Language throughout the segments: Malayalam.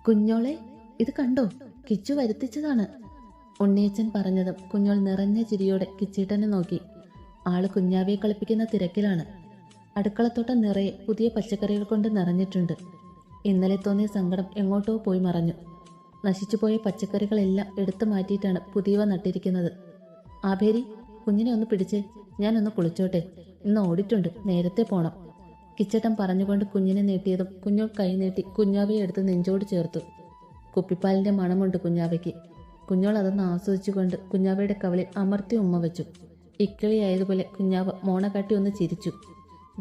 കുഞ്ഞോളെ, ഇത് കണ്ടോ, കിച്ചു വരുത്തിച്ചതാണ്. ഉണ്ണിയച്ചൻ പറഞ്ഞതും കുഞ്ഞോൾ നിറഞ്ഞ ചിരിയോടെ കിച്ചീട്ടനെ നോക്കി. ആള് കുഞ്ഞാവിയെ കളിപ്പിക്കുന്ന തിരക്കിലാണ്. അടുക്കളത്തോട്ടം നിറയെ പുതിയ പച്ചക്കറികൾ കൊണ്ട് നിറഞ്ഞിട്ടുണ്ട്. ഇന്നലെ തോന്നിയ സങ്കടം എങ്ങോട്ടോ പോയി മറഞ്ഞു. നശിച്ചുപോയ പച്ചക്കറികളെല്ലാം എടുത്തു മാറ്റിയിട്ടാണ് പുതിയവ നട്ടിരിക്കുന്നത്. ആഭേരി, കുഞ്ഞിനെ ഒന്ന് പിടിച്ചേ, ഞാനൊന്ന് കുളിച്ചോട്ടെ, ഇന്ന് ഓടിട്ടുണ്ട്, നേരത്തെ പോണം. കിച്ചേട്ടൻ പറഞ്ഞുകൊണ്ട് കുഞ്ഞിനെ നീട്ടിയതും കുഞ്ഞോൾ കൈ നീട്ടി കുഞ്ഞാവയെ എടുത്ത് നെഞ്ചോട് ചേർത്തു. കുപ്പിപ്പാലിന്റെ മണമുണ്ട് കുഞ്ഞാവയ്ക്ക്. കുഞ്ഞോൾ അതൊന്ന് ആസ്വദിച്ചുകൊണ്ട് കുഞ്ഞാവയുടെ കവളിൽ അമർത്തി ഉമ്മ വെച്ചു. ഇക്കിളിയായതുപോലെ കുഞ്ഞാവ മോണ കാട്ടി ഒന്ന് ചിരിച്ചു.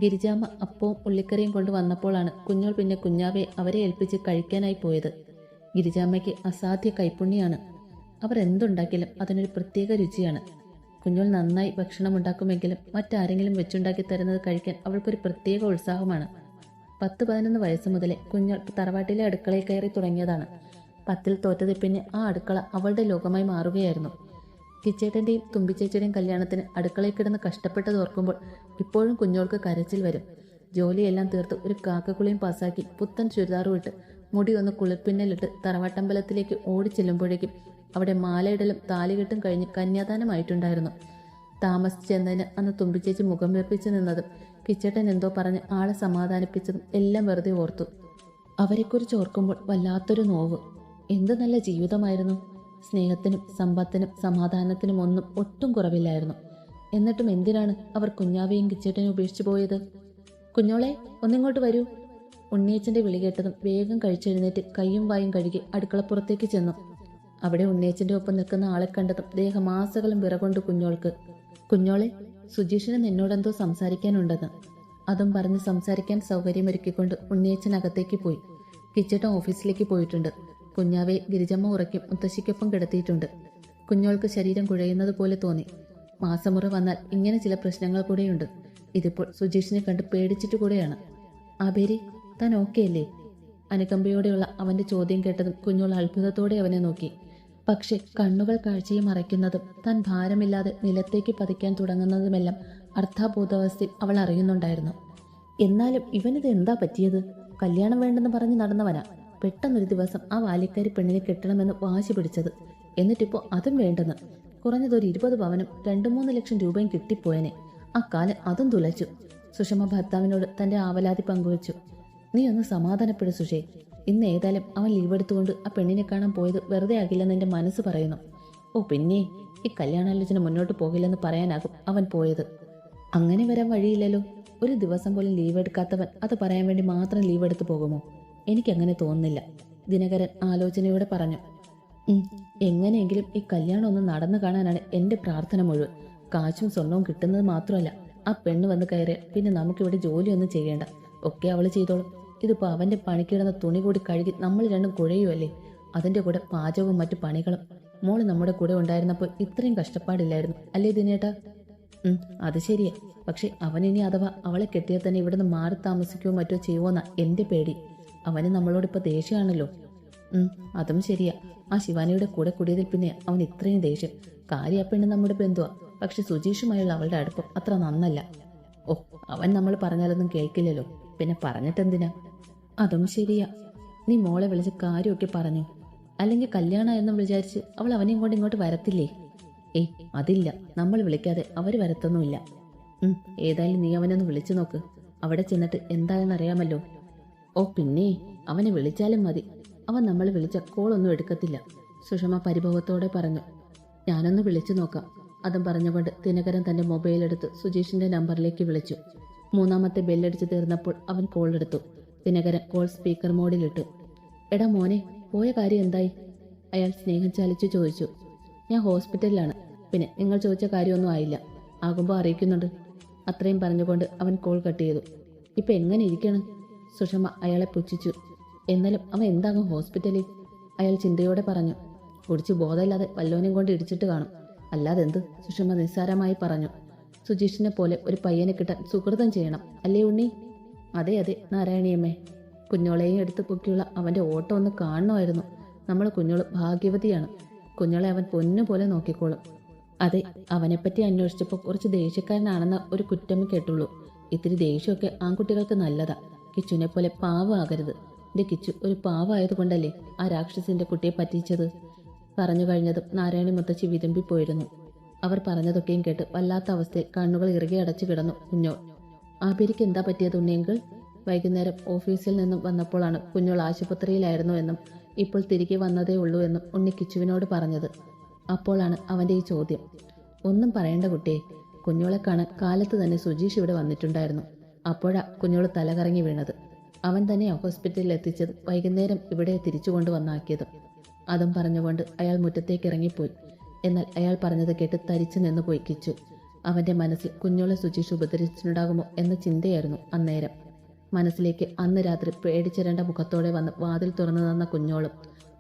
ഗിരിജാമ്മ അപ്പവും ഉള്ളിക്കറിയും കൊണ്ട് വന്നപ്പോഴാണ് കുഞ്ഞോൾ പിന്നെ കുഞ്ഞാവയെ അവരെ ഏൽപ്പിച്ച് കഴിക്കാനായി പോയത്. ഗിരിജാമ്മയ്ക്ക് അസാധ്യ കൈപ്പുണ്യാണ്. അവർ എന്തുണ്ടാക്കിയാലും അതിനൊരു പ്രത്യേക രുചിയാണ്. കുഞ്ഞോൾ നന്നായി ഭക്ഷണം ഉണ്ടാക്കുമെങ്കിലും മറ്റാരെങ്കിലും വെച്ചുണ്ടാക്കി തരുന്നത് കഴിക്കാൻ അവൾക്കൊരു പ്രത്യേക ഉത്സാഹമാണ്. 10-11 വയസ്സ് മുതലേ കുഞ്ഞോൾ തറവാട്ടിലെ അടുക്കളയിൽ കയറി തുടങ്ങിയതാണ്. 10ൽ തോറ്റത് പിന്നെ ആ അടുക്കള അവളുടെ ലോകമായി മാറുകയായിരുന്നു. കിച്ചേട്ടൻ്റെയും തുമ്പിച്ചേച്ചിയുടെയും കല്യാണത്തിന് അടുക്കളയിൽ കിടന്ന് കഷ്ടപ്പെട്ടത് ഓർക്കുമ്പോൾ ഇപ്പോഴും കുഞ്ഞോൾക്ക് കരച്ചിൽ വരും. ജോലിയെല്ലാം തീർത്ത് ഒരു കാക്കക്കുളിയും പാസാക്കി പുത്തൻ ചുരിദാറും ഇട്ട് മുടി ഒന്ന് കുളിപ്പിന്നലിട്ട് തറവാട്ടമ്പലത്തിലേക്ക് ഓടിച്ചെല്ലുമ്പോഴേക്കും അവിടെ മാലയിടലും താലികെട്ടും കഴിഞ്ഞ് കന്യാദാനമായിട്ടുണ്ടായിരുന്നു. താമസിച്ചെന്നതിന് അന്ന് തുമ്പിച്ചേച്ചി മുഖം വീർപ്പിച്ചു നിന്നതും കിച്ചേട്ടൻ എന്തോ പറഞ്ഞ് ആളെ സമാധാനിപ്പിച്ചതും എല്ലാം വെറുതെ ഓർത്തു. അവരെക്കുറിച്ച് ഓർക്കുമ്പോൾ വല്ലാത്തൊരു നോവ്. എന്ത് നല്ല ജീവിതമായിരുന്നു. സ്നേഹത്തിനും സമ്പത്തിനും സമാധാനത്തിനും ഒന്നും ഒട്ടും കുറവില്ലായിരുന്നു. എന്നിട്ടും എന്തിനാണ് അവർ കുഞ്ഞാവയും കിച്ചേട്ടനും ഉപേക്ഷിച്ചു പോയത്? കുഞ്ഞോളെ, ഒന്നിങ്ങോട്ട് വരൂ. ഉണ്ണിയച്ചന്റെ വിളി കേട്ടതും വേഗം കഴിച്ചെഴുന്നേറ്റ് കയ്യും വായും കഴുകി അടുക്കളപ്പുറത്തേക്ക് ചെന്നു. അവിടെ ഉണ്ണിയച്ചന്റെ ഒപ്പം നിൽക്കുന്ന ആളെ കണ്ടതും ദേഹമാസകലം വിറകൊണ്ട് കുഞ്ഞോൾക്ക്. കുഞ്ഞോളെ, സുജീഷിന് നിന്നോടെന്തോ സംസാരിക്കാനുണ്ടെന്ന്. അതും പറഞ്ഞ് സംസാരിക്കാൻ സൗകര്യമൊരുക്കിക്കൊണ്ട് ഉണ്ണിയച്ചൻ അകത്തേക്ക് പോയി. കിച്ചേട്ടൻ ഓഫീസിലേക്ക് പോയിട്ടുണ്ട്. കുഞ്ഞാവെ ഗിരിജമ്മ ഉറയ്ക്കും മുത്തശ്ശിക്കൊപ്പം കിടത്തിയിട്ടുണ്ട്. കുഞ്ഞോൾക്ക് ശരീരം കുഴയുന്നത് പോലെ തോന്നി. മാസമുറ വന്നാൽ ഇങ്ങനെ ചില പ്രശ്നങ്ങൾ കൂടെയുണ്ട്. ഇതിപ്പോൾ സുജീഷിനെ കണ്ട് പേടിച്ചിട്ട് കൂടെയാണ്. ആബേരി, താൻ ഓക്കെ അല്ലേ? അനുകമ്പയോടെയുള്ള അവന്റെ ചോദ്യം കേട്ടതും കുഞ്ഞോൾ അത്ഭുതത്തോടെ അവനെ നോക്കി. പക്ഷെ കണ്ണുകൾ കാഴ്ചയെ മറയ്ക്കുന്നതും താൻ ഭാരമില്ലാതെ നിലത്തേക്ക് പതിക്കാൻ തുടങ്ങുന്നതുമെല്ലാം അർത്ഥാബോധാവസ്ഥയിൽ അവൾ അറിയുന്നുണ്ടായിരുന്നു. എന്നാലും ഇവനിത് എന്താ പറ്റിയത്? കല്യാണം വേണ്ടെന്ന് പറഞ്ഞ് നടന്നവനാ. പെട്ടെന്നൊരു ദിവസം ആ ബാല്യക്കാരി പെണ്ണിനെ കെട്ടണമെന്ന് വാശി പിടിച്ചത്. എന്നിട്ടിപ്പോ അതും വേണ്ടെന്ന്. കുറഞ്ഞതൊരു 20 പവനും 2-3 ലക്ഷം രൂപയും കിട്ടിപ്പോയനെ. ആ കാലം അതും തുലച്ചു. സുഷമ ഭർത്താവിനോട് തന്റെ ആവലാതി പങ്കുവച്ചു. നീ ഒന്ന് സമാധാനപ്പെടു സുഷേ. ഇന്ന് ഏതായാലും അവൻ ലീവ് എടുത്തുകൊണ്ട് ആ പെണ്ണിനെ കാണാൻ പോയത് വെറുതെ ആകില്ലെന്ന് എന്റെ മനസ്സ് പറയുന്നു. ഓ പിന്നെ, ഈ കല്യാണാലോചന മുന്നോട്ട് പോകില്ലെന്ന് പറയാനാകും അവൻ പോയത്. അങ്ങനെ വരാൻ വഴിയില്ലല്ലോ. ഒരു ദിവസം പോലും ലീവ് എടുക്കാത്തവൻ അത് പറയാൻ വേണ്ടി മാത്രം ലീവ് എടുത്തു പോകുമോ? എനിക്കങ്ങനെ തോന്നുന്നില്ല, ദിനകരൻ ആലോചനയോടെ പറഞ്ഞു. എങ്ങനെയെങ്കിലും ഈ കല്യാണം ഒന്ന് നടന്നു കാണാനാണ് എന്റെ പ്രാർത്ഥന മുഴുവൻ. കാശും സ്വർണവും കിട്ടുന്നത് മാത്രമല്ല, ആ പെണ്ണ് വന്ന് കയറിയാൽ പിന്നെ നമുക്കിവിടെ ജോലിയൊന്നും ചെയ്യേണ്ട. ഒക്കെ അവള് ചെയ്തോളും. ഇതിപ്പോ അവന്റെ പണിക്കിടുന്ന തുണി കൂടി കഴുകി നമ്മൾ രണ്ടും കുഴയുമല്ലേ. അതിന്റെ കൂടെ പാചകവും മറ്റു പണികളും. മോള് നമ്മുടെ കൂടെ ഉണ്ടായിരുന്നപ്പോൾ ഇത്രയും കഷ്ടപ്പാടില്ലായിരുന്നു അല്ലേ ദിനേട്ടാ? അത് ശരിയാ. പക്ഷെ അവനിനി അഥവാ അവളെ കെട്ടിയാൽ തന്നെ ഇവിടുന്ന് മാറി താമസിക്കുകയോ മറ്റോ ചെയ്യുമോന്നാ എന്റെ പേടി. അവന് നമ്മളോടിപ്പോ ദേഷ്യമാണല്ലോ. അതും ശരിയാ. ആ ശിവാനിയുടെ കൂടെ കൂടിയതിൽ പിന്നെ അവൻ ഇത്രയും ദേഷ്യം. കാര്യം ആ പെണ്ണ് നമ്മുടെ ബന്ധുവാ. പക്ഷെ സുജീഷുമായുള്ള അവളുടെ അടുപ്പം അത്ര നന്നല്ല. ഓ, അവൻ നമ്മൾ പറഞ്ഞാലൊന്നും കേൾക്കില്ലല്ലോ. പിന്നെ പറഞ്ഞിട്ടെന്തിനാ? അതും ശരിയാ. നീ മോളെ വിളിച്ച് കാര്യമൊക്കെ പറഞ്ഞു. അല്ലെങ്കിൽ കല്യാണം എന്നും വിചാരിച്ച് അവൾ അവനെയും കൊണ്ട് ഇങ്ങോട്ട് വരത്തില്ലേ? ഏയ്, അതില്ല. നമ്മൾ വിളിക്കാതെ അവര് വരത്തൊന്നുമില്ല. ഏതായാലും നീ അവനൊന്ന് വിളിച്ചു നോക്ക്. അവിടെ ചെന്നിട്ട് എന്താണെന്ന് അറിയാമല്ലോ. ഓ പിന്നെ, അവനെ വിളിച്ചാലും മതി. അവൻ നമ്മൾ വിളിച്ച കോളൊന്നും എടുക്കത്തില്ല, സുഷമ പരിഭവത്തോടെ പറഞ്ഞു. ഞാനൊന്ന് വിളിച്ചു നോക്കാം. അതും പറഞ്ഞുകൊണ്ട് ദിനകരൻ തന്റെ മൊബൈൽ എടുത്ത് സുജീഷിന്റെ നമ്പറിലേക്ക് വിളിച്ചു. 3ാമത്തെ ബെല്ലടിച്ച് തീർന്നപ്പോൾ അവൻ കോൾ എടുത്തു. ദിനകരൻ കോൾ സ്പീക്കർ മോഡിലിട്ടു. എടാ മോനെ, പോയ കാര്യം എന്തായി? അയാൾ സ്നേഹം ചാലിച്ചു ചോദിച്ചു. ഞാൻ ഹോസ്പിറ്റലിലാണ്. പിന്നെ നിങ്ങൾ ചോദിച്ച കാര്യമൊന്നും ആയില്ല. ആകുമ്പോൾ അറിയിക്കുന്നുണ്ട്. അത്രയും പറഞ്ഞുകൊണ്ട് അവൻ കോൾ കട്ട് ചെയ്തു. ഇപ്പൊ എങ്ങനെ ഇരിക്കണം? സുഷമ അയാളെ പുച്ഛിച്ചു. എന്നാലും അവൻ എന്താകും ഹോസ്പിറ്റലിൽ? അയാൾ ചിന്തയോടെ പറഞ്ഞു. കുടിച്ച് ബോധമില്ലാതെ വല്ലോനെയും കൊണ്ട് ഇടിച്ചിട്ട് കാണും. അല്ലാതെന്ത്? സുഷമ നിസ്സാരമായി പറഞ്ഞു. സുജീഷിനെ പോലെ ഒരു പയ്യനെ കിട്ടാൻ സുഹൃതം ചെയ്യണം അല്ലേ ഉണ്ണി? അതെ അതെ നാരായണിയമ്മേ. കുഞ്ഞോളെയും എടുത്ത് പൊക്കിയുള്ള അവന്റെ ഓട്ടം ഒന്ന് കാണണമായിരുന്നു. നമ്മളെ കുഞ്ഞോള് ഭാഗ്യവതിയാണ്. കുഞ്ഞോളെ അവൻ പൊന്നുപോലെ നോക്കിക്കോളും. അതെ, അവനെപ്പറ്റി അന്വേഷിച്ചപ്പോൾ കുറച്ച് ദേഷ്യക്കാരനാണെന്ന ഒരു കുറ്റമേ കേട്ടുള്ളൂ. ഇത്തിരി ദേഷ്യമൊക്കെ ആൺകുട്ടികൾക്ക് നല്ലതാ. കിച്ചുനെ പോലെ പാവമാകരുത്. എൻ്റെ കിച്ചു ഒരു പാവമായതുകൊണ്ടല്ലേ ആ രാക്ഷസിന്റെ കുട്ടിയെ പറ്റിച്ചത്. പറഞ്ഞു കഴിഞ്ഞതും നാരായണി മുത്തശ്ശി വിതുമ്പിപ്പോയിരുന്നു. അവർ പറഞ്ഞതൊക്കെയും കേട്ട് വല്ലാത്ത അവസ്ഥയിൽ കണ്ണുകൾ ഇറുകെ അടച്ചു കിടന്നു കുഞ്ഞോൾ. ആബേരിക്ക് എന്താ പറ്റിയത് ഉണ്ണിയങ്കിൾ? വൈകുന്നേരം ഓഫീസിൽ നിന്നും വന്നപ്പോഴാണ് കുഞ്ഞോൾ ആശുപത്രിയിലായിരുന്നു എന്നും ഇപ്പോൾ തിരികെ വന്നതേ ഉള്ളൂ എന്നും ഉണ്ണി കിച്ചുവിനോട് പറഞ്ഞത്. അപ്പോഴാണ് അവൻ്റെ ഈ ചോദ്യം. ഒന്നും പറയേണ്ട കുട്ടിയെ, കുഞ്ഞോളെ കാണാൻ കാലത്ത് തന്നെ സുജീഷ് ഇവിടെ വന്നിട്ടുണ്ടായിരുന്നു. അപ്പോഴാ കുഞ്ഞോള് തലകറങ്ങി വീണത്. അവൻ തന്നെ ഹോസ്പിറ്റലിൽ എത്തിച്ചത്, വൈകുന്നേരം ഇവിടെ തിരിച്ചു കൊണ്ടുവന്നാക്കിയതും. അതും പറഞ്ഞുകൊണ്ട് അയാൾ മുറ്റത്തേക്ക് ഇറങ്ങിപ്പോയി. എന്നാൽ അയാൾ പറഞ്ഞത് കേട്ട് തരിച്ചു നിന്നുപോയി കിച്ചു. അവൻ്റെ മനസ്സിൽ കുഞ്ഞോളെ സുജീഷ് ഉപദ്രവിച്ചിട്ടുണ്ടാകുമോ എന്ന ചിന്തയായിരുന്നു അന്നേരം. മനസ്സിലേക്ക് അന്ന് രാത്രി പേടിച്ചിരണ്ട മുഖത്തോടെ വന്ന് വാതിൽ തുറന്നു തന്ന കുഞ്ഞോളും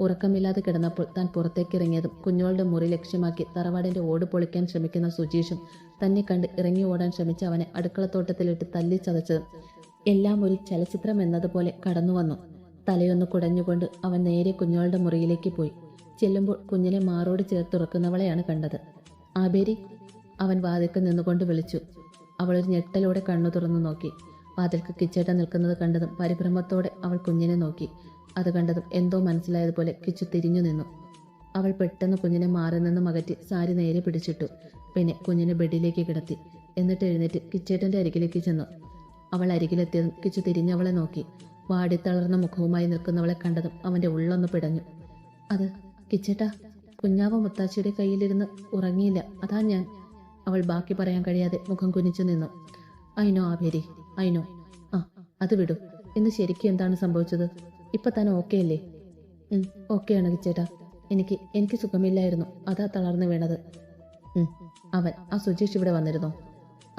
ഉറക്കമില്ലാതെ കിടന്നപ്പോൾ താൻ പുറത്തേക്കിറങ്ങിയതും കുഞ്ഞോളുടെ മുറി ലക്ഷ്യമാക്കി തറവാടിന്റെ ഓട് പൊളിക്കാൻ ശ്രമിക്കുന്ന സുജീഷും തന്നെ കണ്ട് ഇറങ്ങി ഓടാൻ ശ്രമിച്ച അവനെ അടുക്കളത്തോട്ടത്തിലിട്ട് തല്ലിച്ചതച്ചതും എല്ലാം ഒരു ചലച്ചിത്രം എന്നതുപോലെ കടന്നു വന്നു. തലയൊന്ന് കുടഞ്ഞുകൊണ്ട് അവൻ നേരെ കുഞ്ഞോളുടെ മുറിയിലേക്ക് പോയി. ചെല്ലുമ്പോൾ കുഞ്ഞിനെ മാറോട് ചേർത്തുറക്കുന്നവളെയാണ് കണ്ടത്. ആബേരി, അവൻ വാതിൽക്ക് നിന്നുകൊണ്ട് വിളിച്ചു. അവളൊരു ഞെട്ടലോടെ കണ്ണു തുറന്നു നോക്കി. വാതിൽക്ക് കിച്ചേട്ട നിൽക്കുന്നത് കണ്ടതും പരിഭ്രമത്തോടെ അവൾ കുഞ്ഞിനെ നോക്കി. അത് കണ്ടതും എന്തോ മനസ്സിലായതുപോലെ കിച്ചു തിരിഞ്ഞു നിന്നു. അവൾ പെട്ടെന്ന് കുഞ്ഞിനെ മാറി നിന്നും അകറ്റി സാരി നേരെ പിടിച്ചിട്ടു. പിന്നെ കുഞ്ഞിനെ ബെഡിലേക്ക് കിടത്തി. എന്നിട്ട് എഴുന്നേറ്റ് കിച്ചേട്ടൻ്റെ അരികിലേക്ക് ചെന്നു. അവൾ അരികിലെത്തിയതും കിച്ചു തിരിഞ്ഞവളെ നോക്കി. വാടിത്തളർന്ന മുഖവുമായി നിൽക്കുന്നവളെ കണ്ടതും അവൻ്റെ ഉള്ളൊന്ന് പിടഞ്ഞു. അത് കിച്ചേട്ടാ, കുഞ്ഞാവ മുത്താച്ചിയുടെ കയ്യിലിരുന്ന് ഉറങ്ങിയില്ല, അതാ ഞാൻ. അവൾ ബാക്കി പറയാൻ കഴിയാതെ മുഖം കുനിച്ചു നിന്നു. അയിനോ ആബേരി, അയിനോ. ആ, അത് വിടൂ. ഇന്ന് ശരിക്കും എന്താണ് സംഭവിച്ചത്? ഇപ്പൊ താൻ ഓക്കെ അല്ലേ? ഓക്കെയാണ് കിച്ചേട്ടാ. എനിക്ക് സുഖമില്ലായിരുന്നു, അതാ തളർന്നു വീണത്. അവൻ ആ സുജീഷ് ഇവിടെ വന്നിരുന്നോ?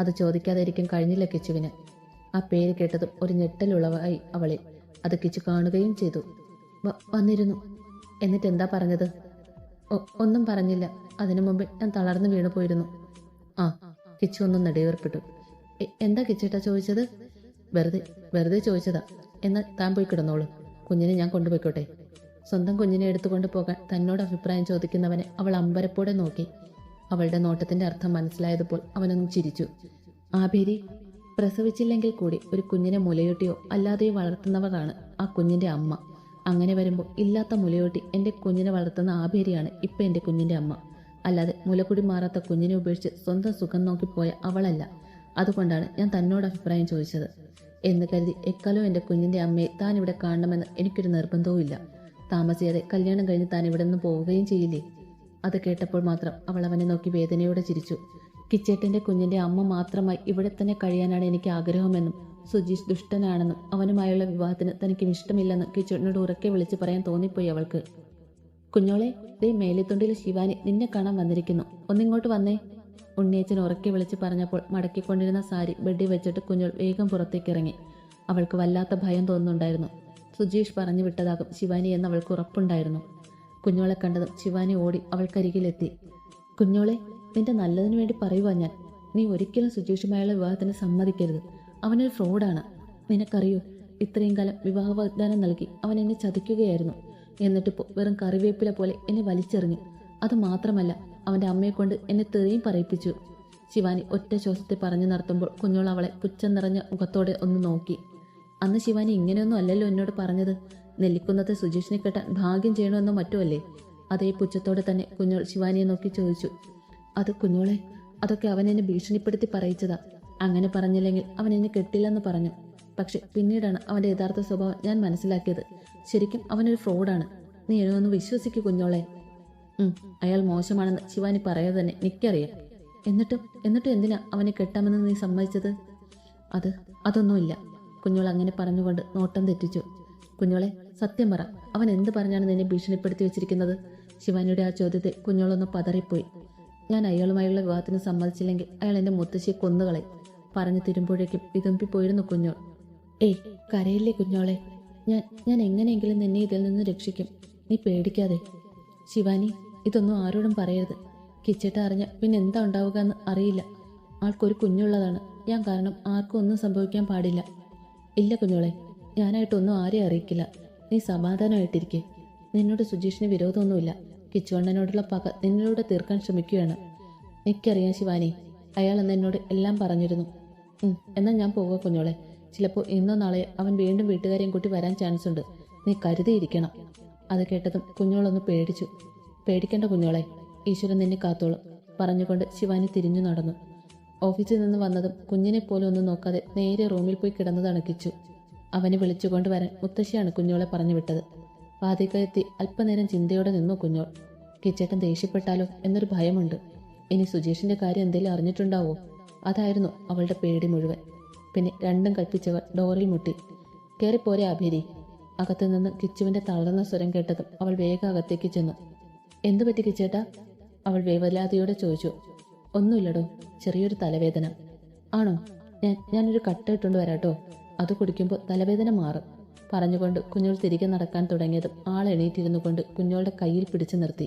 അത് ചോദിക്കാതെ ഇരിക്കാൻ കഴിഞ്ഞില്ല കിച്ചുവിന്. ആ പേര് കേട്ടതും ഒരു ഞെട്ടലുളവായി അവളിൽ. അത് കിച്ചു കാണുകയും ചെയ്തു. വന്നിരുന്നു. എന്നിട്ട് എന്താ പറഞ്ഞത്? ഒന്നും പറഞ്ഞില്ല. അതിനു മുമ്പ് ഞാൻ തളർന്നു വീണു പോയിരുന്നു. ആ, കിച്ചു ഒന്നും നെടുവേർപ്പെട്ടു. എന്താ കിച്ചേട്ടാ ചോദിച്ചത്? വെറുതെ ചോദിച്ചതാ. എന്നാൽ താൻ പോയി കിടന്നോളൂ, കുഞ്ഞിനെ ഞാൻ കൊണ്ടുപോയിക്കോട്ടെ. സ്വന്തം കുഞ്ഞിനെ എടുത്തുകൊണ്ട് പോകാൻ തന്നോട് അഭിപ്രായം ചോദിക്കുന്നവനെ അവൾ അമ്പരപ്പോടെ നോക്കി. അവളുടെ നോട്ടത്തിന്റെ അർത്ഥം മനസ്സിലായതുപോൾ അവനൊന്ന് ചിരിച്ചു. ആബേരി, പ്രസവിച്ചില്ലെങ്കിൽ കൂടി ഒരു കുഞ്ഞിനെ മുലയൂട്ടിയോ അല്ലാതെയോ വളർത്തുന്നവരാണ് ആ കുഞ്ഞിന്റെ അമ്മ. അങ്ങനെ വരുമ്പോൾ ഇല്ലാത്ത മുലയൂട്ടി എൻ്റെ കുഞ്ഞിനെ വളർത്തുന്ന ആബേരിയാണ് ഇപ്പം എൻ്റെ കുഞ്ഞിന്റെ അമ്മ. അല്ലാതെ മുലക്കുടി മാറാത്ത കുഞ്ഞിനെ ഉപേക്ഷിച്ച് സ്വന്തം സുഖം നോക്കിപ്പോയ അവളല്ല. അതുകൊണ്ടാണ് ഞാൻ തന്നോട് അഭിപ്രായം ചോദിച്ചത് എന്ന് കരുതി എക്കാലവും എൻ്റെ കുഞ്ഞിന്റെ അമ്മയെ താൻ ഇവിടെ കാണണമെന്ന് എനിക്കൊരു നിർബന്ധവും ഇല്ല. താമസിയാതെ കല്യാണം കഴിഞ്ഞ് താൻ ഇവിടെ നിന്ന് പോവുകയും ചെയ്യില്ലേ? അത് കേട്ടപ്പോൾ മാത്രം അവൾ അവനെ നോക്കി വേദനയോടെ ചിരിച്ചു. കിച്ചേട്ടൻ്റെ കുഞ്ഞിന്റെ അമ്മ മാത്രമായി ഇവിടെ തന്നെ കഴിയാനാണ് എനിക്ക് ആഗ്രഹമെന്നും സുജീഷ് ദുഷ്ടനാണെന്നും അവനുമായുള്ള വിവാഹത്തിന് തനിക്ക് ഇഷ്ടമില്ലെന്നും കിച്ചേട്ടനോട് ഉറക്കെ വിളിച്ച് പറയാൻ തോന്നിപ്പോയി അവൾക്ക്. കുഞ്ഞോളെ, ദേ മേലിത്തുണ്ടിൽ ശിവാനി നിന്നെ കാണാൻ വന്നിരിക്കുന്നു, ഒന്നിങ്ങോട്ട് വന്നേ. ഉണ്ണിയച്ചൻ ഉറക്കെ വിളിച്ച് പറഞ്ഞപ്പോൾ മടക്കിക്കൊണ്ടിരുന്ന സാരി ബെഡിൽ വെച്ചിട്ട് കുഞ്ഞോൾ വേഗം പുറത്തേക്ക് ഇറങ്ങി. അവൾക്ക് വല്ലാത്ത ഭയം തോന്നുന്നുണ്ടായിരുന്നു. സുജീഷ് പറഞ്ഞു വിട്ടതാകും ശിവാനി എന്ന് അവൾക്ക് ഉറപ്പുണ്ടായിരുന്നു. കുഞ്ഞോളെ കണ്ടതും ശിവാനി ഓടി അവൾക്കരികിലെത്തി. കുഞ്ഞോളെ, നിന്റെ നല്ലതിനു വേണ്ടി പറയുവാ ഞാൻ. നീ ഒരിക്കലും സുജീഷുമായുള്ള വിവാഹത്തിന് സമ്മതിക്കരുത്. അവനൊരു ഫ്രോഡാണ്. നിനക്കറിയോ, ഇത്രയും കാലം വിവാഹ വാഗ്ദാനം നൽകി അവൻ എന്നെ ചതിക്കുകയായിരുന്നു. എന്നിട്ടിപ്പോൾ വെറും കറിവേപ്പില പോലെ എന്നെ വലിച്ചെറിഞ്ഞു. അത് മാത്രമല്ല, അവൻ്റെ അമ്മയെ കൊണ്ട് എന്നെ തെറിയും പറയിപ്പിച്ചു. ശിവാനി ഒറ്റ ശ്വാസത്തിൽ പറഞ്ഞു നിർത്തുമ്പോൾ കുഞ്ഞോൾ അവളെ പുച്ഛം നിറഞ്ഞ മുഖത്തോടെ ഒന്ന് നോക്കി. അന്ന് ശിവാനി ഇങ്ങനെയൊന്നും അല്ലല്ലോ എന്നോട് പറഞ്ഞത്. നെല്ലിക്കുന്നത്തെ സുജീഷിനെ കെട്ടാൻ ഭാഗ്യം ചെയ്യണമെന്നോ മറ്റോ അല്ലേ? അതേ പുച്ഛത്തോടെ തന്നെ കുഞ്ഞോൾ ശിവാനിയെ നോക്കി ചോദിച്ചു. അത് കുഞ്ഞോളെ, അതൊക്കെ അവൻ എന്നെ ഭീഷണിപ്പെടുത്തി പറയിച്ചതാ. അങ്ങനെ പറഞ്ഞില്ലെങ്കിൽ അവൻ എന്നെ കെട്ടില്ലെന്ന് പറഞ്ഞു. പക്ഷെ പിന്നീടാണ് അവൻ്റെ യഥാർത്ഥ സ്വഭാവം ഞാൻ മനസ്സിലാക്കിയത്. ശരിക്കും അവനൊരു ഫ്രോഡാണ്. നീ എന്നൊന്ന് വിശ്വസിക്കൂ കുഞ്ഞോളെ. അയാൾ മോശമാണെന്ന് ശിവാനി പറയാതെ തന്നെ എനിക്കറിയാം. എന്നിട്ടും എന്തിനാ അവനെ കെട്ടാമെന്ന് നീ സമ്മതിച്ചത്? അതൊന്നുമില്ല. കുഞ്ഞോൾ അങ്ങനെ പറഞ്ഞുകൊണ്ട് നോട്ടം തെറ്റിച്ചു. കുഞ്ഞോളെ, സത്യം പറ, അവൻ എന്ത് പറഞ്ഞാണ് നിന്നെ ഭീഷണിപ്പെടുത്തി വെച്ചിരിക്കുന്നത്? ശിവാനിയുടെ ആ ചോദ്യത്തെ കുഞ്ഞോളൊന്ന് പതറിപ്പോയി. ഞാൻ അയാളുമായുള്ള വിവാഹത്തിന് സമ്മതിച്ചില്ലെങ്കിൽ അയാൾ എൻ്റെ മുത്തശ്ശിയെ കൊന്നുകളെ. പറഞ്ഞു തിരുമ്പോഴേക്കും വിതുമ്പിപ്പോയിരുന്നു കുഞ്ഞോൾ. ഏയ്, കരയില്ലേ കുഞ്ഞോളെ. ഞാൻ എങ്ങനെയെങ്കിലും നിന്നെ ഇതിൽ നിന്ന് രക്ഷിക്കും. നീ പേടിക്കാതെ. ശിവാനി, ഇതൊന്നും ആരോടും പറയരുത്. കിച്ചേട്ട അറിഞ്ഞ പിന്നെ എന്താ ഉണ്ടാവുക എന്ന് അറിയില്ല. ആൾക്കൊരു കുഞ്ഞുള്ളതാണ്. ഞാൻ കാരണം ആർക്കും ഒന്നും സംഭവിക്കാൻ പാടില്ല. ഇല്ല കുഞ്ഞോളെ, ഞാനായിട്ടൊന്നും ആരെയും അറിയിക്കില്ല. നീ സമാധാനമായിട്ടിരിക്കെ. നിന്നോട് സുജീഷിന് വിരോധമൊന്നുമില്ല. കിച്ചുവണ്ണനോടുള്ള പക നിന്നോട് തീർക്കാൻ ശ്രമിക്കുകയാണ്. എനിക്കറിയാം ശിവാനി, അയാൾ അന്ന് എന്നോട് എല്ലാം പറഞ്ഞിരുന്നു. എന്നാൽ ഞാൻ പോവുക കുഞ്ഞോളെ. ചിലപ്പോൾ ഇന്നോ നാളെ അവൻ വീണ്ടും വീട്ടുകാരെയും കൂട്ടി വരാൻ ചാൻസ് ഉണ്ട്. നീ കരുതിയിരിക്കണം. അത് കേട്ടതും കുഞ്ഞോളൊന്ന് പേടിച്ചു. പേടിക്കേണ്ട കുഞ്ഞോളെ, ഈശ്വരൻ നിന്നെ കാത്തോളും പറഞ്ഞുകൊണ്ട് ശിവാനി തിരിഞ്ഞു നടന്നു. ഓഫീസിൽ നിന്ന് വന്നതും കുഞ്ഞിനെ പോലും ഒന്നും നോക്കാതെ നേരെ റൂമിൽ പോയി കിടന്നതാണ് കിച്ചു. അവനെ വിളിച്ചുകൊണ്ട് വരാൻ മുത്തശ്ശിയാണ് കുഞ്ഞോളെ പറഞ്ഞു വിട്ടത്. വാതിൽക്കലെത്തി അല്പനേരം ചിന്തയോടെ നിന്നു കുഞ്ഞോൾ. കിച്ചേട്ടൻ ദേഷ്യപ്പെട്ടാലോ എന്നൊരു ഭയമുണ്ട്. ഇനി സുജേഷിന്റെ കാര്യം എന്തെങ്കിലും അറിഞ്ഞിട്ടുണ്ടാവോ? അതായിരുന്നു അവളുടെ പേടി മുഴുവൻ. പിന്നെ രണ്ടും കൽപ്പിച്ചവർ ഡോറിൽ മുട്ടി. കയറിപ്പോരെ അഭിരി. അകത്തു നിന്ന് കിച്ചുവിന്റെ തളർന്ന സ്വരം കേട്ടതും അവൾ വേഗം അകത്തേക്ക് ചെന്നു. എന്തു പറ്റി കിച്ചേട്ടാ? അവൾ വേവലാതിയോടെ ചോദിച്ചു. ഒന്നുമില്ലടോ, ചെറിയൊരു തലവേദന. ആണോ? ഞാനൊരു കട്ട ഇട്ടുകൊണ്ട് വരാട്ടോ, അത് കുടിക്കുമ്പോൾ തലവേദന മാറും പറഞ്ഞുകൊണ്ട് കുഞ്ഞോൾ തിരികെ നടക്കാൻ തുടങ്ങിയതും ആൾ എണീറ്റിരുന്നു കൊണ്ട് കുഞ്ഞോളുടെ കയ്യിൽ പിടിച്ചു നിർത്തി.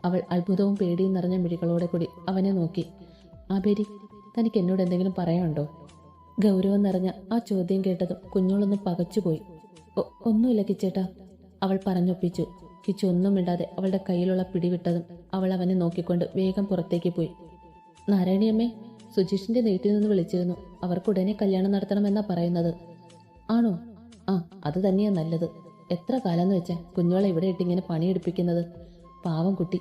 അവൾ അത്ഭുതവും പേടിയും നിറഞ്ഞ മിഴികളോടെ കൂടി അവനെ നോക്കി. ആബേരി, തനിക്ക് എന്നോട് എന്തെങ്കിലും പറയാനുണ്ടോ? ഗൗരവം നിറഞ്ഞ ആ ചോദ്യം കേട്ടതും കുഞ്ഞോളൊന്ന് പകച്ചുപോയി. ഒന്നുമില്ല കിച്ചേട്ടാ, അവൾ പറഞ്ഞൊപ്പിച്ചു. കിച്ചു ഒന്നും മിണ്ടാതെ അവളുടെ കയ്യിലുള്ള പിടിവിട്ടതും അവൾ അവനെ നോക്കിക്കൊണ്ട് വേഗം പുറത്തേക്ക് പോയി. നാരായണിയമ്മേ, സുജീഷിന്റെ വീട്ടിൽ നിന്ന് വിളിച്ചിരുന്നു. അവർക്കുടനെ കല്യാണം നടത്തണമെന്നാ പറയുന്നത്. ആണോ? ആ, അത് തന്നെയാ നല്ലത്. എത്ര കാലമെന്ന് വെച്ചാൽ കുഞ്ഞോളെ ഇവിടെ ഇട്ടിങ്ങനെ പണിയെടുപ്പിക്കുന്നത്. പാവം കുട്ടി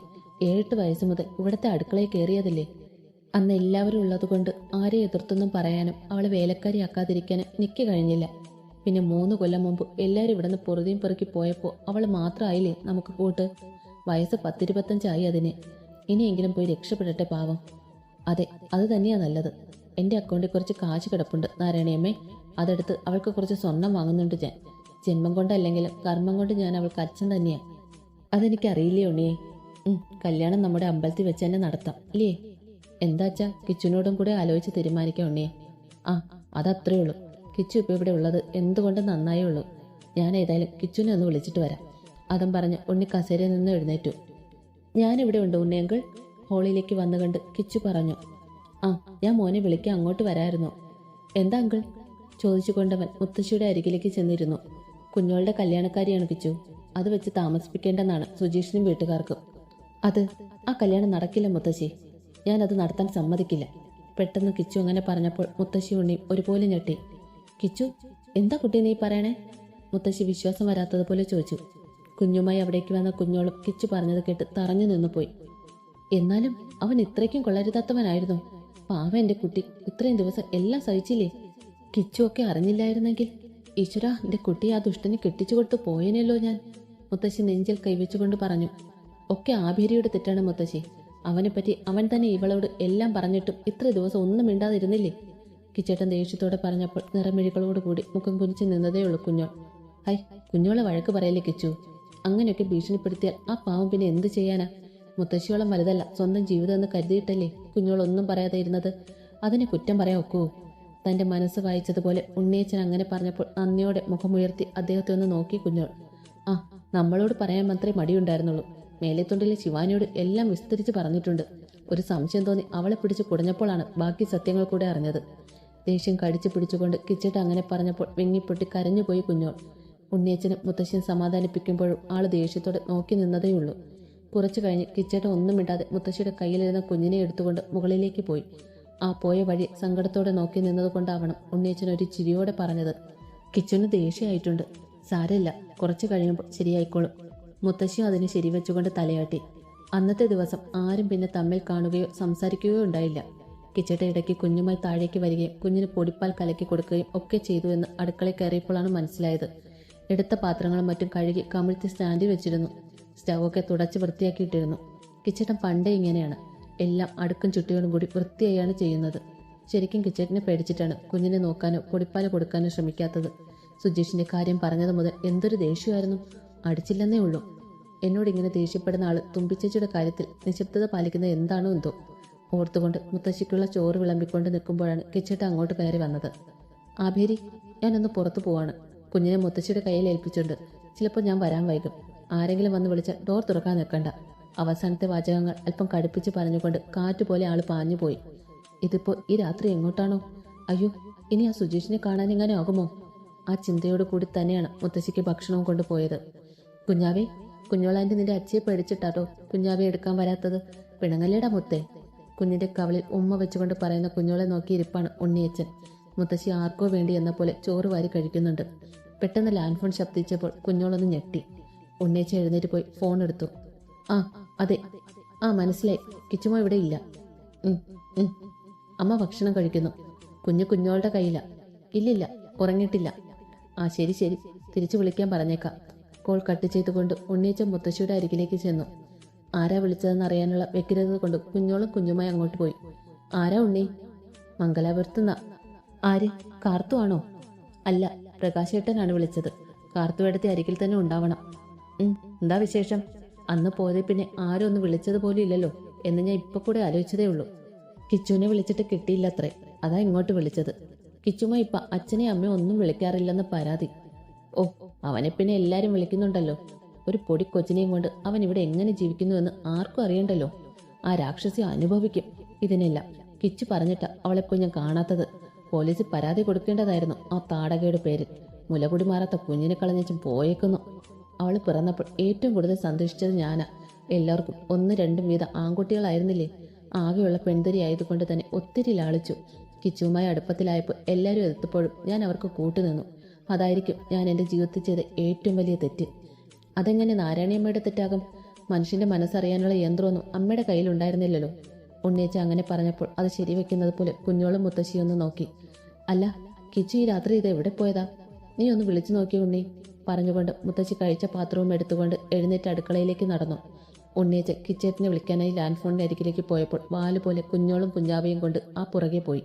7 വയസ്സ് മുതൽ ഇവിടുത്തെ അടുക്കളയിൽ കയറിയതല്ലേ. അന്ന് എല്ലാവരും ഉള്ളതുകൊണ്ട് ആരെ എതിർത്തൊന്നും പറയാനും അവളെ വേലക്കാരിയാക്കാതിരിക്കാനും എനിക്ക് കഴിഞ്ഞില്ല. പിന്നെ 3 കൊല്ലം മുമ്പ് എല്ലാവരും ഇവിടുന്ന് പൊറുതിയും പെറുക്കി പോയപ്പോൾ അവൾ മാത്രമായില്ലേ നമുക്ക് കൂട്ട്. വയസ്സ് 10-25 അതിന്. ഇനിയെങ്കിലും പോയി രക്ഷപ്പെടട്ടെ പാവം. അതെ, അത് തന്നെയാ നല്ലത്. എൻ്റെ അക്കൗണ്ടിൽ കുറച്ച് കാശ് കിടപ്പുണ്ട് നാരായണിയമ്മേ. അതെടുത്ത് അവൾക്ക് കുറച്ച് സ്വർണം വാങ്ങുന്നുണ്ട് ഞാൻ. ജന്മം കൊണ്ടല്ലെങ്കിലും കർമ്മം കൊണ്ട് ഞാൻ അവൾക്ക് അച്ഛൻ തന്നെയാ. അതെനിക്കറിയില്ലേ ഉണ്ണിയെ. കല്യാണം നമ്മുടെ അമ്പലത്തിൽ വെച്ച് തന്നെ നടത്താം ഇല്ലേ? എന്താച്ചാ കിച്ചുനോടും കൂടെ ആലോചിച്ച് തീരുമാനിക്കാം ഉണ്ണിയെ. ആ, അതത്രേ ഉള്ളൂ. കിച്ചു ഇപ്പോൾ ഇവിടെ ഉള്ളത് എന്തുകൊണ്ട് നന്നായേ ഉള്ളൂ. ഞാൻ ഏതായാലും കിച്ചുനെ ഒന്ന് വിളിച്ചിട്ട് വരാം. അതും പറഞ്ഞ് ഉണ്ണി കസേരയിൽ നിന്ന് എഴുന്നേറ്റു. ഞാനിവിടെ ഉണ്ട് ഉണ്ണിയങ്കിൾ, ഹോളിലേക്ക് വന്നു കണ്ട് കിച്ചു പറഞ്ഞു. ആ, ഞാൻ മോനെ വിളിക്കാൻ അങ്ങോട്ട് വരായിരുന്നു. എന്താ അങ്കിൾ ചോദിച്ചുകൊണ്ടവൻ മുത്തശ്ശിയുടെ അരികിലേക്ക് ചെന്നിരുന്നു. കുഞ്ഞോളുടെ കല്യാണക്കാരിയാണ് കിച്ചു. അത് വെച്ച് താമസിപ്പിക്കേണ്ടെന്നാണ് സുജീഷിനും വീട്ടുകാർക്കും. ആ കല്യാണം നടക്കില്ല മുത്തശ്ശി. ഞാനത് നടത്താൻ സമ്മതിക്കില്ല. പെട്ടെന്ന് കിച്ചു അങ്ങനെ പറഞ്ഞപ്പോൾ മുത്തശ്ശി ഉണ്ണിയും ഒരുപോലെ ഞെട്ടി. കിച്ചു, എന്താ കുട്ടി നീ പറയണേ? മുത്തശ്ശി വിശ്വാസം വരാത്തതുപോലെ ചോദിച്ചു. കുഞ്ഞുമായി അവിടേക്ക് വന്ന കുഞ്ഞോളും കിച്ചു പറഞ്ഞത് കേട്ട് തറഞ്ഞു നിന്നുപോയി. എന്നാലും അവൻ ഇത്രയ്ക്കും കൊള്ളരുതാത്തവനായിരുന്നു. പാവ എൻ്റെ കുട്ടി ഇത്രയും ദിവസം എല്ലാം സഹിച്ചില്ലേ? കിച്ചു ഒക്കെ അറിഞ്ഞില്ലായിരുന്നെങ്കിൽ ഈശ്വര, എൻ്റെ കുട്ടി ആ ദുഷ്ടനെ കെട്ടിച്ചു കൊടുത്ത് പോയനല്ലോ ഞാൻ. മുത്തശ്ശി നെഞ്ചിൽ കൈവച്ചുകൊണ്ട് പറഞ്ഞു. ഒക്കെ ആഭേരിയുടെ തെറ്റാണ് മുത്തശ്ശി. അവനെപ്പറ്റി അവൻ തന്നെ ഇവളോട് എല്ലാം പറഞ്ഞിട്ടും ഇത്ര ദിവസം ഒന്നും മിണ്ടാതിരുന്നില്ലേ? കിച്ചേട്ടൻ ദേഷ്യത്തോടെ പറഞ്ഞപ്പോൾ നിറമിഴികളോടുകൂടി മുഖം കുനിച്ച് നിന്നതേ ഉള്ളൂ കുഞ്ഞോൾ. ഹൈ, കുഞ്ഞോളെ വഴക്ക് പറയല്ലേ കിച്ചു. അങ്ങനെയൊക്കെ ഭീഷണിപ്പെടുത്തിയാൽ ആ പാവം പിന്നെ എന്ത് ചെയ്യാനാ? മുത്തശ്ശിയോളം വലുതല്ല സ്വന്തം ജീവിതം എന്ന് കരുതിയിട്ടല്ലേ കുഞ്ഞോളൊന്നും പറയാതെ ഇരുന്നത്. അതിനെ കുറ്റം പറയാൻ ഒക്കുവോ? തന്റെ മനസ്സ് വായിച്ചതുപോലെ ഉണ്ണിയച്ചൻ അങ്ങനെ പറഞ്ഞപ്പോൾ നന്ദിയോടെ മുഖമുയർത്തി അദ്ദേഹത്തെ ഒന്ന് നോക്കി കുഞ്ഞോൾ. ആ, നമ്മളോട് പറയാൻ മാത്രമേ മടിയുണ്ടായിരുന്നുള്ളൂ. മേലെത്തൊണ്ടിലെ ശിവാനിയോട് എല്ലാം വിസ്തരിച്ച് പറഞ്ഞിട്ടുണ്ട്. ഒരു സംശയം തോന്നി അവളെ പിടിച്ച് കുടഞ്ഞപ്പോഴാണ് ബാക്കി സത്യങ്ങൾ കൂടെ അറിഞ്ഞത്. ദേഷ്യം കടിച്ചു പിടിച്ചുകൊണ്ട് കിച്ചേട്ട അങ്ങനെ പറഞ്ഞപ്പോൾ വിങ്ങിപ്പൊട്ടി കരഞ്ഞുപോയി കുഞ്ഞോൾ. ഉണ്ണിയച്ചനും മുത്തശ്ശിയും സമാധാനിപ്പിക്കുമ്പോഴും ആള് ദേഷ്യത്തോടെ നോക്കി നിന്നതേയുള്ളൂ. കുറച്ചു കഴിഞ്ഞ് കിച്ചേട്ട ഒന്നും മിണ്ടാതെ മുത്തശ്ശിയുടെ കയ്യിലിരുന്ന കുഞ്ഞിനെ എടുത്തുകൊണ്ട് മുകളിലേക്ക് പോയി. ആ പോയ വഴി സങ്കടത്തോടെ നോക്കി നിന്നതുകൊണ്ടാവണം ഉണ്ണിയച്ചൻ ഒരു ചിരിയോടെ പറഞ്ഞത്. കിച്ചുവിന് ദേഷ്യമായിട്ടുണ്ട്. സാരമില്ല, കുറച്ചു കഴിയുമ്പോൾ ശരിയായിക്കോളും. മുത്തശ്ശിയും അതിന് ശരിവെച്ചുകൊണ്ട് തലയാട്ടി. അന്നത്തെ ദിവസം ആരും പിന്നെ തമ്മിൽ കാണുകയോ സംസാരിക്കുകയോ ഉണ്ടായില്ല. കിച്ചേട്ട ഇടയ്ക്ക് കുഞ്ഞുമായി താഴേക്ക് വരികയും കുഞ്ഞിന് പൊടിപ്പാൽ കലക്കി കൊടുക്കുകയും ഒക്കെ ചെയ്തു എന്ന് അടുക്കളയിൽ കയറിയപ്പോഴാണ് മനസ്സിലായത്. എടുത്ത പാത്രങ്ങളും മറ്റും കഴുകി കമിഴ്ത്തി സ്റ്റാൻഡിൽ വെച്ചിരുന്നു. സ്റ്റൗവൊക്കെ തുടച്ച് വൃത്തിയാക്കിയിട്ടിരുന്നു. കിച്ചേട്ടൻ പണ്ടേ ഇങ്ങനെയാണ്. എല്ലാം അടുക്കും ചുട്ടിയോടും കൂടി വൃത്തിയായാണ് ചെയ്യുന്നത്. ശരിക്കും കിച്ചേട്ടനെ പേടിച്ചിട്ടാണ് കുഞ്ഞിനെ നോക്കാനോ പൊടിപ്പാൽ കൊടുക്കാനോ ശ്രമിക്കാത്തത്. സുജീഷിന്റെ കാര്യം പറഞ്ഞത് മുതൽ എന്തൊരു ദേഷ്യമായിരുന്നു. അടിച്ചില്ലെന്നേ ഉള്ളൂ. എന്നോട് ഇങ്ങനെ ദേഷ്യപ്പെടുന്ന ആള് തുമ്പിച്ചേച്ചിയുടെ കാര്യത്തിൽ നിശബ്ദത പാലിക്കുന്നത് എന്താണോ എന്തോ ഓർത്തുകൊണ്ട് മുത്തശ്ശിക്കുള്ള ചോറ് വിളമ്പിക്കൊണ്ട് നിൽക്കുമ്പോഴാണ് കിച്ചേട്ട അങ്ങോട്ട് കയറി വന്നത്. ആഭേരി, ഞാനൊന്ന് പുറത്തു പോവാണ്. കുഞ്ഞിനെ മുത്തശ്ശിയുടെ കയ്യിൽ ഏൽപ്പിച്ചുണ്ട്. ചിലപ്പോൾ ഞാൻ വരാൻ വൈകും. ആരെങ്കിലും വന്ന് വിളിച്ചാൽ ഡോർ തുറക്കാൻ നിൽക്കണ്ട. അവസാനത്തെ വാചകങ്ങൾ അല്പം കടുപ്പിച്ച് പറഞ്ഞുകൊണ്ട് കാറ്റുപോലെ ആള് പാഞ്ഞുപോയി. ഇതിപ്പോ ഈ രാത്രി എങ്ങോട്ടാണോ? അയ്യോ, ഇനി ആ സുജീഷിനെ കാണാനെങ്ങനെ ആകുമോ? ആ ചിന്തയോട് കൂടി തന്നെയാണ് മുത്തശ്ശിക്ക് ഭക്ഷണവും കൊണ്ടുപോയത്. കുഞ്ഞാവേ, കുഞ്ഞോളാൻ്റെ നിന്റെ അച്ഛയെ പേടിച്ചിട്ടാട്ടോ കുഞ്ഞാവെ എടുക്കാൻ വരാത്തത്. പിണങ്ങല്ലേടാ മുത്തേ. കുഞ്ഞിന്റെ കവളിൽ ഉമ്മ വെച്ചുകൊണ്ട് പറയുന്ന കുഞ്ഞോളെ നോക്കി ഇരിപ്പാണ് ഉണ്ണിയച്ചൻ. മുത്തശ്ശി ആർക്കോ വേണ്ടി എന്ന പോലെ ചോറ് വാരി കഴിക്കുന്നുണ്ട്. പെട്ടെന്ന് ലാൻഡ് ഫോൺ ശബ്ദിച്ചപ്പോൾ കുഞ്ഞോളൊന്ന് ഞെട്ടി. ഉണ്ണേച്ച എഴുന്നേറ്റ് പോയി ഫോൺ എടുത്തു. ആ അതെ, ആ മനസ്സിലായി, കിച്ചുമോ ഇവിടെ ഇല്ല. ഉം, ഉം. അമ്മ ഭക്ഷണം കഴിക്കുന്നു. കുഞ്ഞോളുടെ കയ്യില. ഇല്ലില്ല, ഉറങ്ങിയിട്ടില്ല. ആ ശരി ശരി, തിരിച്ചു വിളിക്കാൻ പറഞ്ഞേക്കാം. കോൾ കട്ട് ചെയ്തുകൊണ്ട് ഉണ്ണീച്ച മുത്തശ്ശിയുടെ അരികിലേക്ക് ചെന്നു. ആരാ വിളിച്ചതെന്ന് അറിയാനുള്ള വ്യഗ്രത കൊണ്ട് കുഞ്ഞോളും കുഞ്ഞുമായി അങ്ങോട്ട് പോയി. ആരാ ഉണ്ണി? മംഗലാപുരത്തുനിന്നാ. ആര്? കാർത്തു ആണോ? അല്ല, പ്രകാശേട്ടനാണ് വിളിച്ചത്. കാർത്തുവേടത്തെ അരികിൽ തന്നെ ഉണ്ടാവണം. എന്താ വിശേഷം? അന്ന് പോയതിൽ പിന്നെ ആരും ഒന്ന് വിളിച്ചതുപോലും ഇല്ലല്ലോ എന്ന് ഞാൻ ഇപ്പൊ കൂടെ ആലോചിച്ചതേ ഉള്ളൂ. കിച്ചുവിനെ വിളിച്ചിട്ട് കിട്ടിയില്ലത്രേ, അതാ ഇങ്ങോട്ട് വിളിച്ചത്. കിച്ചുമ ഇപ്പൊ അച്ഛനെയും അമ്മയും ഒന്നും വിളിക്കാറില്ലെന്ന് പരാതി. ഓ, അവനെ പിന്നെ എല്ലാരും വിളിക്കുന്നുണ്ടല്ലോ. ഒരു പൊടി കൊച്ചിനെയും കൊണ്ട് അവൻ ഇവിടെ എങ്ങനെ ജീവിക്കുന്നുവെന്ന് ആർക്കും അറിയണ്ടല്ലോ. ആ രാക്ഷസി അനുഭവിക്കും ഇതിനെല്ലാം. കിച്ചു പറഞ്ഞിട്ടാ അവളെ കുഞ്ഞൻ കാണാത്തത്. പോലീസിൽ പരാതി കൊടുക്കേണ്ടതായിരുന്നു ആ താടകയുടെ പേരിൽ. മുലകുടി മാറാത്ത കുഞ്ഞിനെ കളഞ്ഞും പോയേക്കുന്നു. അവൾ പിറന്നപ്പോൾ ഏറ്റവും കൂടുതൽ സന്തോഷിച്ചത് ഞാനാ. എല്ലാവർക്കും 1-2 വീതം ആൺകുട്ടികളായിരുന്നില്ലേ? ആകെയുള്ള പെൺതരി ആയതുകൊണ്ട് തന്നെ ഒത്തിരി ലാളിച്ചു. കിച്ചുവുമായി അടുപ്പത്തിലായപ്പോൾ എല്ലാവരും എതിർത്തപ്പോഴും ഞാൻ അവർക്ക് കൂട്ടുനിന്നു. അതായിരിക്കും ഞാൻ എൻ്റെ ജീവിതത്തിൽ ചെയ്ത ഏറ്റവും വലിയ തെറ്റ്. അതെങ്ങനെ നാരായണിയമ്മയുടെ തെറ്റാകും? മനുഷ്യന്റെ മനസ്സറിയാനുള്ള യന്ത്രമൊന്നും അമ്മയുടെ കയ്യിലുണ്ടായിരുന്നില്ലല്ലോ. ഉണ്ണിയച്ച അങ്ങനെ പറഞ്ഞപ്പോൾ അത് ശരിവെക്കുന്നത് പോലെ കുഞ്ഞോളും മുത്തശ്ശിയൊന്ന് നോക്കി. അല്ല, കിച്ചു ഈ രാത്രി ഇത് എവിടെ പോയതാ? നീ ഒന്ന് വിളിച്ചു നോക്കി ഉണ്ണി, പറഞ്ഞുകൊണ്ട് മുത്തശ്ശി കഴിച്ച പാത്രവും എടുത്തുകൊണ്ട് എഴുന്നേറ്റ് അടുക്കളയിലേക്ക് നടന്നു. ഉണ്ണിയച്ച കിച്ചേറ്റിനെ വിളിക്കാനായി ലാൻഡ് ഫോണിന്റെ അരികിലേക്ക് പോയപ്പോൾ വാലുപോലെ കുഞ്ഞോളും കുഞ്ഞാവയും കൊണ്ട് ആ പുറകെ പോയി.